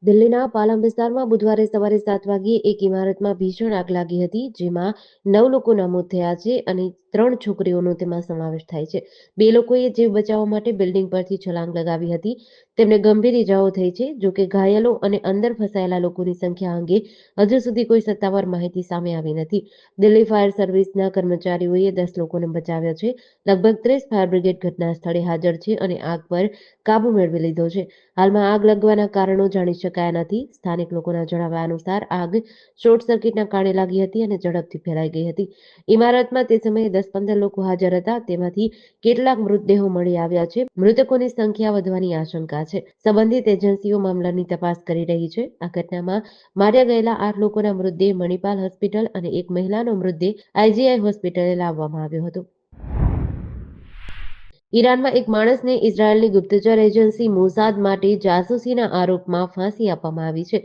દિલ્હીના પાલમ વિસ્તારમાં બુધવારે સવારે 7 વાગ્યે એક ઇમારતમાં ભીષણ આગ લાગી હતી, જેમાં 9 લોકોના મોત થયા છે અને 3 છોકરીઓનો તેમાં સમાવેશ થાય છે. 2 લોકોએ જીવ બચાવવા માટે બિલ્ડિંગ પરથી છલાંગ લગાવી હતી. તેમને ગંભીર ઇજાઓ થઈ છે. જોકે ઘાયલો અને અંદર ફસાયેલા લોકોની સંખ્યા અંગે હજુ સુધી કોઈ સત્તાવાર માહિતી સામે આવી નથી. દિલ્હી ફાયર સર્વિસના કર્મચારીઓએ 10 લોકોને બચાવ્યા છે. લગભગ 30 ફાયર બ્રિગેડ ઘટના સ્થળે હાજર છે અને આગ પર કાબુ મેળવી લીધો છે. હાલમાં આગ લાગવાના કારણો જાણી શકાયા નથી. સ્થાનિક લોકોના જણાવ્યા અનુસાર આગ શોર્ટ સર્કિટના કારણે લાગી હતી અને ઝડપથી ફેલાઈ ગઈ હતી. ઇમારતમાં તે સમયે 10-15 લોકો હાજર હતા. તેમાંથી કેટલાક મૃતદેહો મળી આવ્યા છે. મૃતકોની સંખ્યા વધવાની આશંકા છે. સંબંધિત એજન્સીઓ મામલાની તપાસ કરી રહી છે. આ ઘટનામાં માર્યા ગયેલા 8 લોકોના મૃતદેહ મણિપાલ હોસ્પિટલ અને એક મહિલાનો મૃતદેહ આઈજીઆઈ હોસ્પિટલે લાવવામાં આવ્યો હતો. ઈરાનમાં એક માણસને ઇઝરાયેલની ગુપ્તચર એજન્સી મોસાદ માટે જાસૂસીના આરોપમાં ફાંસી આપવામાં આવી છે.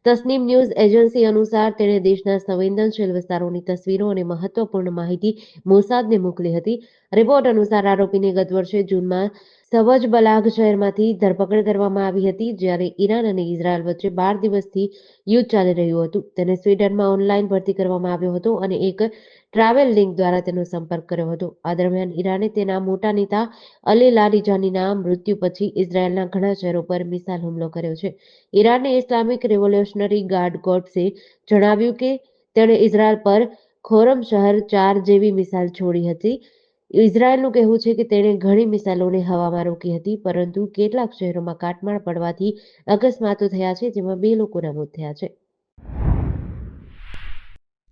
તસ્નીમ ન્યૂઝ એજન્સી અનુસાર તેણે દેશના સંવેદનશીલ વિસ્તારોની તસવીરો અને મહત્વપૂર્ણ માહિતી મોસાદને મોકલી હતી. રિપોર્ટ અનુસાર આરોપીને ગત વર્ષે જૂનમાં સવજ-બલાગ શહેરમાંથી ધરપકડ કરવામાં આવી હતી, જ્યારે ઈરાન અને ઇઝરાયલ વચ્ચે 12 દિવસથી યુદ્ધ ચાલી રહ્યું હતું. તેને સ્વીડનમાં ઓનલાઈન ભરતી કરવામાં આવ્યો હતો અને એક ટ્રાવેલ લિંક દ્વારા તેનો સંપર્ક કર્યો હતો. આ દરમિયાન ઈરાને તેના મોટા નેતા અલી લારીજાનીના મૃત્યુ પછી ઇઝરાયેલના ઘણા શહેરો પર મિસાઇલ હુમલો કર્યો છે. ઈરાનની ઇસ્લામિક રેવોલ્યુશનરી ગાર્ડ કોર્પ્સે જણાવ્યું કે તેણે ઇઝરાયલ પર ખોરમ શહેર 4 જેવી મિસાઇલ છોડી હતી. ઇઝરાયેલનું કહેવું છે કે તેણે ઘણી મિસાઇલોને હવામાં રોકી હતી, પરંતુ કેટલાક શહેરોમાં કાટમાળ પડવાથી અકસ્માતો થયા છે, જેમાં 2 લોકોના મોત થયા છે.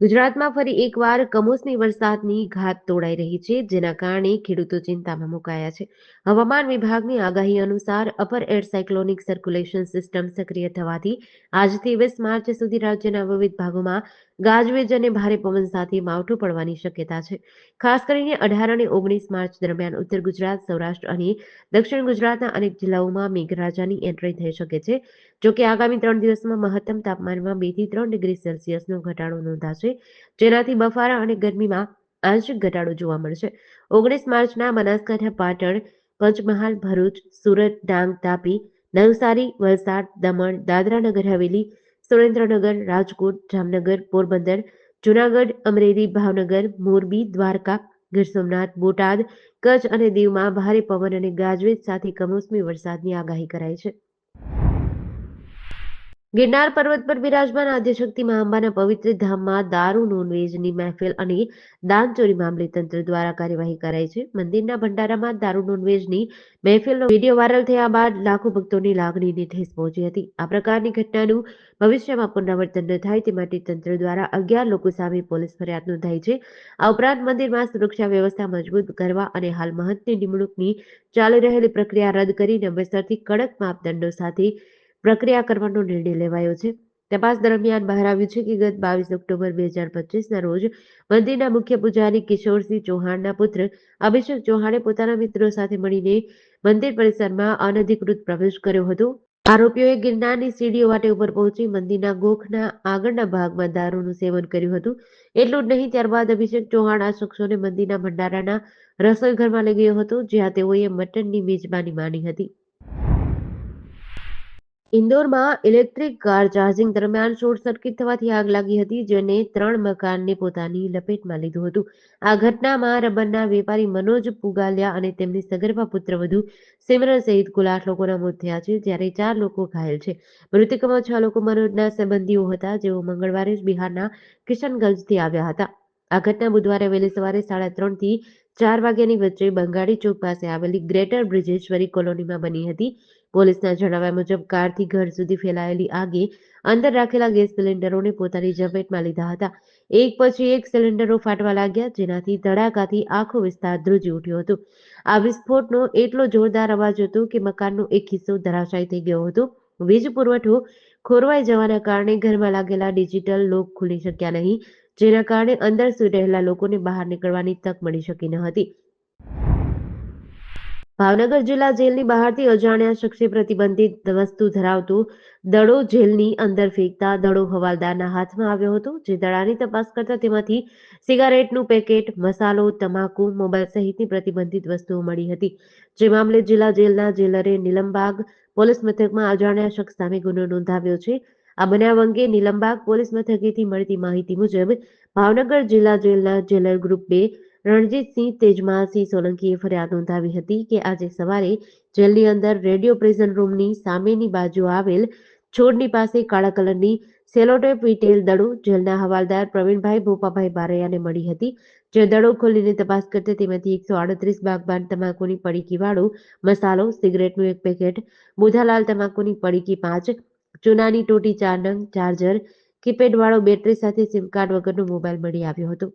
ગુજરાતમાં ફરી એકવાર કમોસમી વરસાદની ઘાત તોડાઈ રહી છે, જેના કારણે ખેડૂતો ચિંતામાં મુકાયા છે. હવામાન વિભાગની આગાહી અનુસાર upper air cyclonic circulation system સક્રિય થવાથી આજથી 20 માર્ચ સુધી રાજ્યના વિવિધ ભાગોમાં ગાજવીજ અને ભારે પવન સાથે માવઠું પડવાની શક્યતા છે. ખાસ કરીને 18 અને 19 માર્ચ દરમિયાન ઉત્તર ગુજરાત, સૌરાષ્ટ્ર અને દક્ષિણ ગુજરાતના અનેક જિલ્લાઓમાં મેઘરાજાની એન્ટ્રી થઈ શકે છે. જોકે આગામી 3 દિવસમાં મહત્તમ તાપમાનમાં 2 થી 3 ડિગ્રી સેલ્સિયસનો ઘટાડો નોંધાશે, જેનાથી બફારા અને ગરમીમાં આંશિક ઘટાડો જોવા મળશે. 19 માર્ચના બનાસકાંઠા, પાટણ, પંચમહાલ, ભરૂચ, સુરત, ડાંગ, તાપી, નવસારી, વલસાડ, દમણ, દાદરા નગર હવેલી, સુરેન્દ્રનગર, રાજકોટ, જામનગર, પોરબંદર, જૂનાગઢ, અમરેલી, ભાવનગર, મોરબી, દ્વારકા, ગીર સોમનાથ, બોટાદ, કચ્છ અને દીવમાં ભારે પવન અને ગાજવીજ સાથે કમોસમી વરસાદની આગાહી કરાઈ છે. ગિરનાર પર્વત પર બિરાજમાન આદ્યશક્તિ મા અંબાના પવિત્ર ધામમાં દારૂ, નોનવેજની મહેફિલ અને દાનચોરી મામલે તંત્ર દ્વારા કાર્યવાહી કરાઈ છે. મંદિરના ભંડારામાં દારૂ, નોનવેજની મહેફિલનો વીડિયો વાયરલ થયા બાદ લાખો ભક્તોની લાગણીને ઠેસ પહોંચી હતી. આ પ્રકારની ઘટનાનું ભવિષ્યમાં પુનરાવર્તન ન થાય તે માટે તંત્ર દ્વારા 11 લોકો સામે પોલીસ ફરિયાદ નોંધાઈ છે. આ ઉપરાંત મંદિરમાં સુરક્ષા વ્યવસ્થા મજબૂત કરવા અને હાલ મહંતની નિમણૂકની ચાલી રહેલી પ્રક્રિયા રદ કરી નવેસરથી કડક માપદંડો સાથે પ્રક્રિયા કરવાનો નિર્ણય લેવાયો છે. તપાસ દરમિયાન બહાર આવ્યું છે કે ગત 22 ઓક્ટોબર 2025ના રોજ મંદિરના મુખ્ય પૂજારી કિશોરસિંહ ચૌહાણના પુત્ર અભિષેક ચૌહાણે પોતાના મિત્રો સાથે મળીને મંદિર પરિસરમાં અનધિકૃત પ્રવેશ કર્યો હતો. આરોપીઓએ ગિરનારની સીડીઓ વાટે ઉપર પહોંચી મંદિરના ગોખના આગળના ભાગમાં દારૂનું સેવન કર્યું હતું. એટલું જ નહીં, ત્યારબાદ અભિષેક ચૌહાણ આ શખ્સોને મંદિરના ભંડારાના રસોઈ ઘરમાં લઈ ગયો હતો, જ્યાં તેઓએ મટનની મેજબાની માણી હતી. ઇન્દોરમાં ઇલેક્ટ્રિક કાર ચાર્જિંગ દરમિયાન શોર્ટ સર્કિટ થવાથી આગ લાગી હતી, જેને 3 મકાનને પોતાની લપેટમાં લીધું હતું. આ ઘટનામાં રબરના વેપારી મનોજ પુગાલિયા અને તેમની સગર્ભા પુત્રવધુ સિમરન સહિત કુલ 8 લોકોના મોત થયા છે, જ્યારે 4 લોકો ઘાયલ છે. મૃતકોમાં 6 લોકો મનોજના સંબંધીઓ હતા, જેઓ મંગળવારે જ બિહારના કિશનગંજથી આવ્યા હતા. આ ઘટના બુધવારે વહેલી સવારે 3:30 થી 4 વાગ્યાની વચ્ચે બંગાળી ચોક પાસે આવેલી ગ્રેટર બ્રિજેશ્વરી કોલોનીમાં બની હતી. પોલીસના જણાવ્યા મુજબ કારથી ઘર સુધી ફેલાયેલી આગે અંદર રાખેલા ગેસ સિલિન્ડરોને પોતાની ઝપેટમાં લીધા હતા. એક પછી એક સિલિન્ડરો ફાટવા લાગ્યા, જેનાથી ધડાકાથી આખો વિસ્તાર ધ્રુજી ઉઠ્યો હતો. આ વિસ્ફોટનો એટલો જોરદાર અવાજ હતો કે મકાનનો એક હિસ્સો ધરાશાયી થઈ ગયો હતો. વીજ પુરવઠો ખોરવાઈ જવાના કારણે ઘરમાં લાગેલા ડિજિટલ લોક ખુલી શક્યા નહીં, જેના કારણે અંદર સૂઈ રહેલા લોકોને બહાર નીકળવાની તક મળી શકી ન હતી. ભાવનગર જિલ્લા જેલની બહારથી અજાણ્યા શખ્સે પ્રતિબંધિત વસ્તુ ધરાવતો દડો જેલની અંદર ફેંકતા દડો હવાલદારના હાથમાં આવ્યો હતો, જે દડાની તપાસ કરતા તેમાંથી સિગારેટનું પેકેટ, મસાલો, તમાકુ, મોબાઈલ સહિતની પ્રતિબંધિત વસ્તુઓ મળી હતી. જે મામલે જિલ્લા જેલના જેલરે નીલમબાગ પોલીસ મથકમાં અજાણ્યા શખ્સ સામે ગુનો નોંધાવ્યો છે. આ બનાવ અંગે નીલમબાગ પોલીસ મથકેથી મળતી માહિતી મુજબ ભાવનગર જિલ્લા જેલના જેલર ગ્રુપ 2 રણજીતસિંહ તેજમાલસિંહ સોલંકીએ ફરિયાદ નોંધાવી હતી કે આજે સવારે જેલની અંદર રેડિયો પ્રિઝન રૂમની સામેની બાજુ આવેલ છોડની પાસે કાળા કલરની સેલોટેપ વીટેલ દડો જેલના હવાલદાર પ્રવીણભાઈ ભોપાભાઈ બારૈયાને મળી હતી. જે દડો ખોલીને તપાસ કરતા તેમાંથી 138 બાગબાન તમાકુની પડીકીવાળો મસાલો, સિગરેટનું 1 પેકેટ, બુધાલાલ તમાકુની પડીકી 5, ચૂનાની ટોટી 4 નંગ, ચાર્જર, કીપેડવાળો બેટરી સાથે સિમ કાર્ડ વગરનો મોબાઈલ મળી આવ્યો હતો.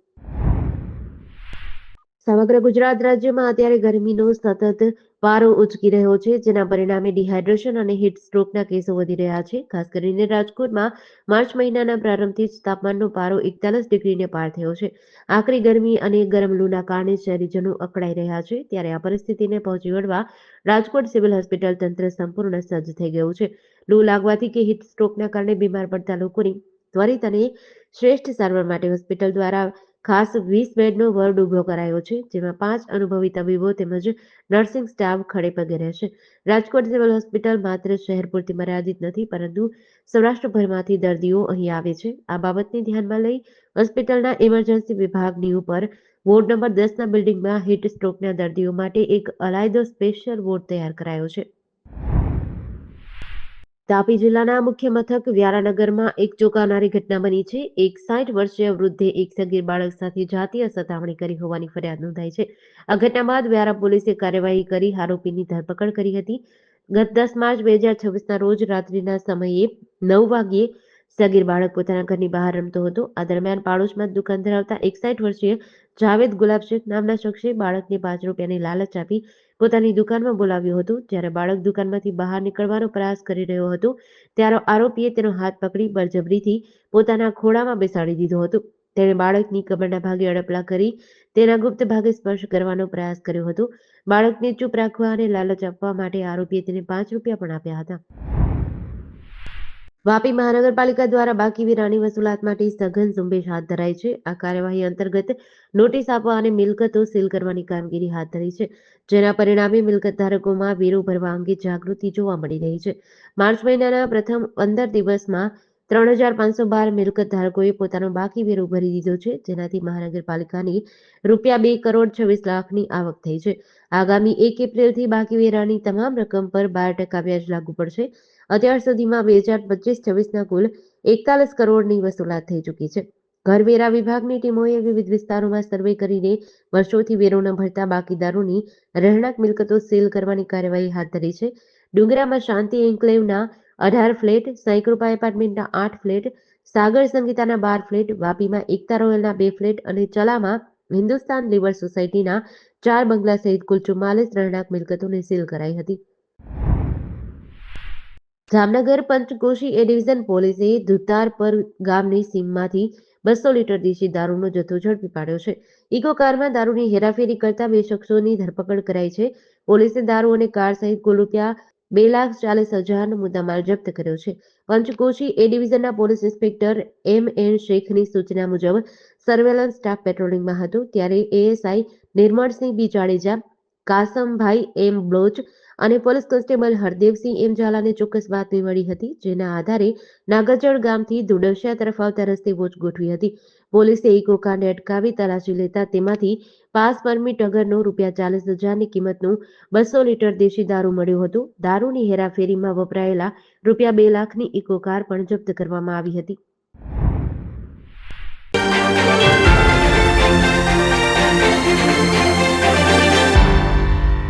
સમગ્ર ગુજરાત રાજ્યમાં અત્યારે ગરમીનો સતત પારો ઉચકી રહ્યો છે, જેના પરિણામે ડિહાઇડ્રેશન અને હીટ સ્ટ્રોકના કેસો વધી રહ્યા છે. ખાસ કરીને રાજકોટમાં માર્ચ મહિનાના પ્રારંભથી જ તાપમાનનો પારો 41 ડિગ્રીને પાર થયો છે. આકરી ગરમી અને ગરમ લૂના કારણે શહેરીજનો અકળાઈ રહ્યા છે. ત્યારે આ પરિસ્થિતિને પહોંચી વળવા રાજકોટ સિવિલ હોસ્પિટલ તંત્ર સંપૂર્ણ સજ્જ થઈ ગયું છે. લૂ લાગવાથી કે હીટ સ્ટ્રોકના કારણે બીમાર પડતા લોકોની ત્વરિત અને શ્રેષ્ઠ સારવાર માટે હોસ્પિટલ દ્વારા ખાસ 20 બેડનો વોર્ડ ઊભો કરાયો છે, જેમાં 5 અનુભવી તબીબો તેમજ નર્સિંગ સ્ટાફ ખડે પગે રહેશે. રાજકોટ સિવિલ હોસ્પિટલ માત્ર શહેર પૂરતી મર્યાદિત નથી, પરંતુ સૌરાષ્ટ્રભરમાંથી દર્દીઓ અહીં આવે છે. આ બાબતને ધ્યાનમાં લઈ હોસ્પિટલના ઇમરજન્સી વિભાગની ઉપર વોર્ડ નંબર 10ના બિલ્ડિંગમાં હીટ સ્ટ્રોકના દર્દીઓ માટે એક અલાયદો સ્પેશિયલ વોર્ડ તૈયાર કરાયો છે. તાપી જિલ્લાના મુખ્ય મથક વ્યારાનગરમાં એક ચોંકાવનારી ઘટના બની છે. એક 60 વર્ષીય વૃદ્ધે એક સગીર બાળક સાથે જાતીય સતામણી કરી હોવાની ફરિયાદ નોંધાઈ છે. આ ઘટના બાદ વ્યારા પોલીસે કાર્યવાહી કરી આરોપીની ધરપકડ કરી હતી. ગત 10 માર્ચ 2026ના રોજ રાત્રિના સમયે 9 વાગ્યે સગીર બાળક પોતાના ઘરની બહાર રમતો હતો. આ દરમિયાન પાડોશમાં દુકાન ધરાવતા 61 વર્ષીય જાવેદ ગુલાબશેખ નામના શખ્સે બાળકને 5 રૂપિયાની લાલચ આપી પોતાની દુકાનમાં બોલાવ્યો હતો. જ્યારે બાળક દુકાનમાંથી બહાર નીકળવાનો પ્રયાસ કરી રહ્યો હતો, ત્યારે આરોપીએ તેનો હાથ પકડી બળજબરીથી પોતાના ખોળામાં બેસાડી દીધો હતો. તેણે બાળકની કમરના ભાગે અડપલા કરી તેના ગુપ્ત ભાગે સ્પર્શ કરવાનો પ્રયાસ કર્યો હતો. બાળકને ચૂપ રાખવા અને લાલચ આપવા માટે આરોપીએ તેને 5 રૂપિયા પણ આપ્યા હતા. વાપી મહાનગરપાલિકા દ્વારા બાકી વેરાની વસૂલાત માટે સઘન ઝુંબેશ હાથ ધરાઈ છે. આ કાર્યવાહી અંતર્ગત નોટિસ આપવા અને મિલકતો સીલ કરવાની કામગીરી હાથ ધરી છે, જેના પરિણામે મિલકત ધારકોમાં વેરો ભરવા અંગે જાગૃતિ જોવા મળી રહી છે. માર્ચ મહિનાના પ્રથમ 15 દિવસમાં 3512 મિલકત ધારકોએ પોતાનો બાકી વેરો ભરી દીધો છે, જેનાથી મહાનગરપાલિકાની ₹2,26,00,000ની આવક થઈ છે. આગામી 1 એપ્રિલથી બાકી વેરાની તમામ રકમ પર 12% વ્યાજ લાગુ પડશે. અત્યાર સુધીમાં 2025-26ના કુલ 41 કરોડની વસૂલાત થઈ ચૂકી છે. કરવેરા વિભાગની ટીમોએ વિવિધ વિસ્તારોમાં સર્વે કરીને વર્ષોથી વેરો ન ભરતા બાકીદારોની રહેણાંક મિલકતો સીલ કરવાની કાર્યવાહી હાથ ધરી છે. ડુંગરામાં શાંતિ એન્ક્લેવના 18 ફ્લેટ, સાંઈકૃપા એપાર્ટમેન્ટના 8 ફ્લેટ, સાગર સંગીતાના 12 ફ્લેટ, વાપીમાં એકતા રોયલના 2 ફ્લેટ અને ચલામાં હિન્દુસ્તાન લીવર સોસાયટીના 4 બંગલા સહિત કુલ 44 રહેણાંક મિલકતોને સીલ કરાઈ હતી. જામનગર પંચકોશી એ ડિવિઝન પોલીસે ધુતારપર ગામની સીમમાંથી 200 લીટર દેશી દારૂનો જથ્થો ઝડપી પાડ્યો છે. ઇકો કારમાં દારૂની હેરાફેરી કરતા 2 શખ્સોની ધરપકડ કરાઈ છે. પોલીસે દારૂ અને કાર સહિત કુલ ₹2,40,000નો મુદ્દામાલ જપ્ત કર્યો છે. પંચકોશી એ ડિવિઝનના પોલીસ ઇન્સ્પેક્ટર M.N. શેખની સૂચના મુજબ સર્વેલન્સ સ્ટાફ પેટ્રોલિંગમાં હતો, ત્યારે એએસઆઈ નિર્મળસિંહ બી જાડેજા, કાસમભાઈ એમ બ્લોચ અને પોલીસ કોન્સ્ટેબલ હરદેવસિંહ એમ ઝાલાને ચોક્કસ બાતમી મળી હતી, જેના આધારે નાગરજળ ગામથી ધુડસિયા તરફ આવતા રસ્તે વોચ ગોઠવી હતી. પોલીસે ઇકો કારને અટકાવી તલાશી લેતા તેમાંથી પાસ પરમિટ વગરનો ₹40,000ની કિંમતનું 200 લીટર દેશી દારૂ મળ્યો હતો. દારૂની હેરાફેરીમાં વપરાયેલા ₹2 લાખની ઇકો કાર પણ જપ્ત કરવામાં આવી હતી.